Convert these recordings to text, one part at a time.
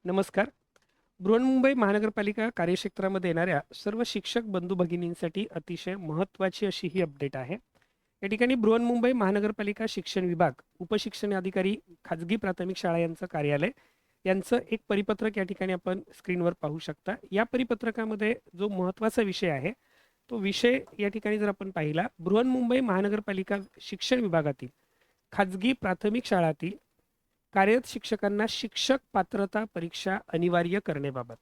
नमस्कार. बृहन्मुंबई महानगरपालिका कार्यक्षेत्रामध्ये येणाऱ्या सर्व शिक्षक बंधू भगिनींसाठी अतिशय महत्त्वाची अशी ही अपडेट आहे. या ठिकाणी बृहन्मुंबई महानगरपालिका शिक्षण विभाग, उपशिक्षण अधिकारी, खाजगी प्राथमिक शाळा यांचं कार्यालय यांचं एक परिपत्रक या ठिकाणी आपण स्क्रीनवर पाहू शकता. या परिपत्रकामध्ये जो महत्त्वाचा विषय आहे, तो विषय या ठिकाणी जर आपण पाहिला, बृहन्मुंबई महानगरपालिका शिक्षण विभागातील खाजगी प्राथमिक शाळातील कार्यरत शिक्षकांना शिक्षक पात्रता परीक्षा अनिवार्य करण्याबाबत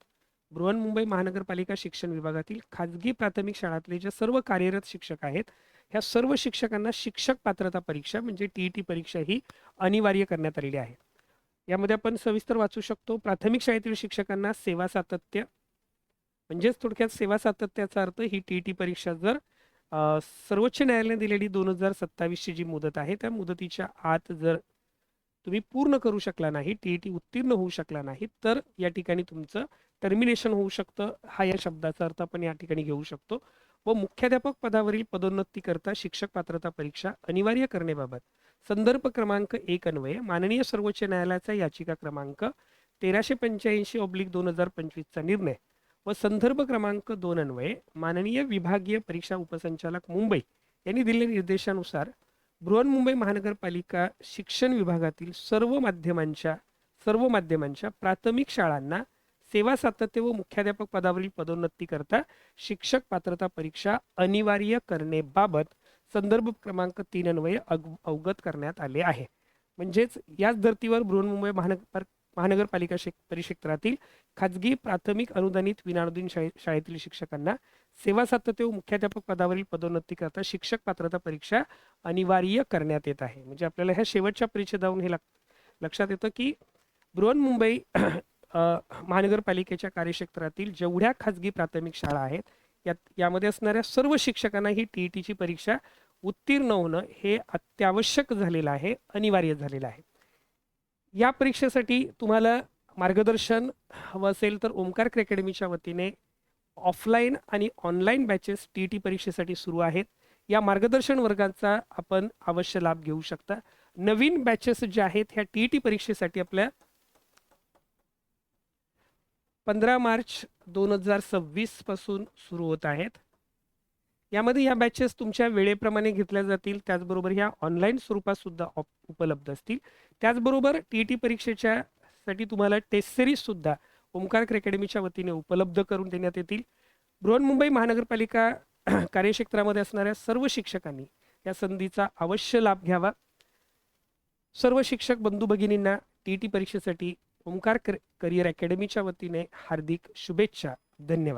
बृहन्मुंबई महानगरपालिका शिक्षण विभागातील खाजगी प्राथमिक शाळांतले जे सर्व कार्यरत शिक्षक आहेत, ह्या सर्व शिक्षकांना शिक्षक पात्रता परीक्षा म्हणजे टीईटी परीक्षा ही अनिवार्य करण्यात आलेली आहे. यामध्ये आपण सविस्तर वाचू शकतो. प्राथमिक शाळेतील शिक्षकांना सेवा सातत्य म्हणजेच थोडक्यात सेवा सातत्याचा अर्थ ही टीईटी परीक्षा जर सर्वोच्च न्यायालयाने दिलेली 2027 ची जी मुदत आहे, त्या मुदतीच्या आत जर तुम्ही पूर्ण करू शकला नाही, टीईटी उत्तीर्ण होऊ शकला नाही, तर या ठिकाणी तुमचं टर्मिनेशन होऊ शकतं. हा या शब्दाचा अर्थ आपण या ठिकाणी घेऊ शकतो. व मुख्याध्यापक पदावरील पदोन्नती करता शिक्षक पात्रता परीक्षा अनिवार्य करण्याबाबत संदर्भ क्रमांक 1 अन्वये माननीय सर्वोच्च न्यायालयाचा याचिका क्रमांक 1385/2025 चा निर्णय व संदर्भ क्रमांक 2 अन्वये माननीय विभागीय परीक्षा उपसंचालक मुंबई यांनी दिलेल्या निर्देशानुसार बृहन्मुंबई महानगरपालिका शिक्षण विभागातील सर्व माध्यमांच्या प्राथमिक शाळांना सेवा सातत्य व मुख्याध्यापक पदावरील पदोन्नती करता शिक्षक पात्रता परीक्षा अनिवार्य करण्याबाबत संदर्भ क्रमांक 3 अन्वये अवगत करण्यात आले आहे. म्हणजेच याच धर्तीवर बृहन्मुंबई महानगरपालिका परिक्षेत्रातील खाजगी प्राथमिक अनुदानित विनाअनुदानित शाळेतील शिक्षकांना सेवा सातत्य व मुख्याध्यापक पदावरील पदोन्नती करता शिक्षक पात्रता परीक्षा अनिवार्य करण्यात येत आहे. म्हणजे आपल्याला ह्या शेवटच्या परिच्छेदावरून हे लक्षात येतं की बृहन्मुंबई महानगरपालिकेच्या कार्यक्षेत्रातील जेवढ्या खाजगी प्राथमिक शाळा आहेत, यामध्ये असणाऱ्या सर्व शिक्षकांना ही टीईटीची परीक्षा उत्तीर्ण होणं हे अत्यावश्यक झालेलं आहे, अनिवार्य झालेलं आहे. या परीक्षेसाठी तुम्हाला मार्गदर्शन हवं असेल तर ओमकार अकॅडमीच्या वतीने ऑफलाईन आणि ऑनलाईन बॅचेस टीईटी परीक्षेसाठी सुरू आहेत. या मार्गदर्शन वर्गाचा आपण अवश्य लाभ घेऊ शकता. नवीन बॅचेस जे आहेत ह्या टीईटी परीक्षेसाठी आपल्या 15 मार्च 2026 पासून सुरू होत आहेत. यामध्ये ह्या बॅचेस तुमच्या वेळेप्रमाणे घेतल्या जातील, त्याचबरोबर ह्या ऑनलाईन स्वरूपात सुद्धा उपलब्ध असतील. त्याचबरोबर टीईटी परीक्षेच्या साठी तुम्हाला टेस्ट सिरीज सुद्धा ओमकार अकॅडमीच्या वतीने उपलब्ध करून देण्यात येतील. बृहन्मुंबई महानगरपालिका कार्यक्षेत्रामध्ये असणाऱ्या सर्व शिक्षकांनी या संधीचा अवश्य लाभ घ्यावा. सर्व शिक्षक बंधू भगिनींना टीईटी परीक्षेसाठी ओमकार करिअर अकॅडमीच्या वतीने हार्दिक शुभेच्छा. धन्यवाद.